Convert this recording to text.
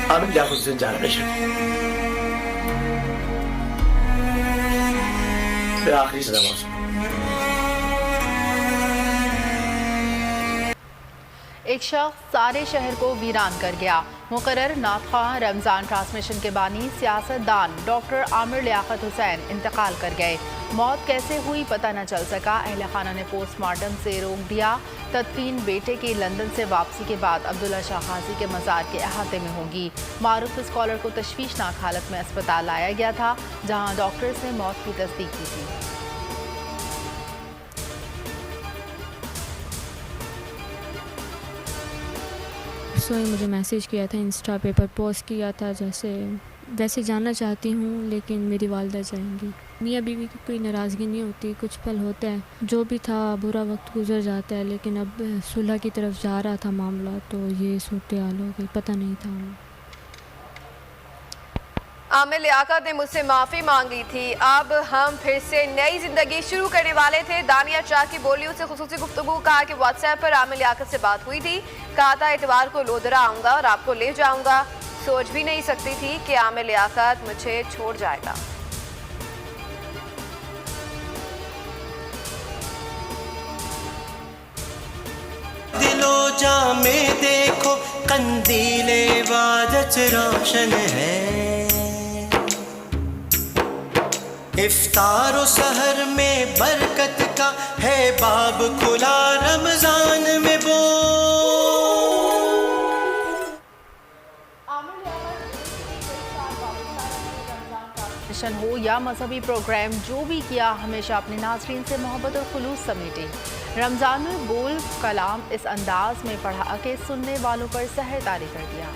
Aamir Liaquat Hussain generation फिर आखिरी सदा मौसम। एक शख्स सारे शहर को वीरान कर गया। मुकर्रर नातख़्वा रमज़ान ट्रांसमिशन के बानी सियासतदान डॉक्टर आमिर लियाकत हुसैन इंतकाल कर गए। मौत कैसे हुई पता न चल सका। अहले खाना ने पोस्टमार्टम से रोक दिया। तदफीन बेटे की लंदन से वापसी के बाद अब्दुल्ला शाह गाजी के मज़ार के अहाते में होगी। मारूफ स्कॉलर को तशवीशनाक हालत में अस्पताल लाया गया था, जहाँ डॉक्टर्स ने मौत की तस्दीक की थी। मुझे मैसेज किया था, इंस्टा पे पर पोस्ट किया था, जैसे वैसे जानना चाहती हूँ लेकिन मेरी वालदा जाएंगी। मियाँ बीवी की कोई नाराज़गी नहीं होती, कुछ पल होता है, जो भी था बुरा वक्त गुजर जाता है, लेकिन अब सुलह की तरफ जा रहा था मामला, तो ये सूरत हाल हो गई, पता नहीं था हमें। आमिर लियाकत ने मुझसे माफ़ी मांगी थी। अब हम फिर से नई जिंदगी शुरू करने वाले थे। दानिया शाह की बोलियों से खुसूसी गुफ्तगू। कहा कि व्हाट्सएप पर आमिर लियाकत से बात हुई थी। कहा था इतवार को लोधरा आऊँगा और आपको ले जाऊँगा। सोच भी नहीं सकती थी कि आमिर लियाकत मुझे छोड़ जाएगा। दिलो जा में देखो कंदीले इबादत रोशन है। इफ्तार सहर में बरकत का है बाब खुला रमजान में वो। हो या मजहबी प्रोग्राम, जो भी किया हमेशा अपने नाज़रीन से मोहब्बत और खुलूस समेटे। रमज़ान में बोल कलाम इस अंदाज में पढ़ा कि सुनने वालों पर सहर तारी कर दिया।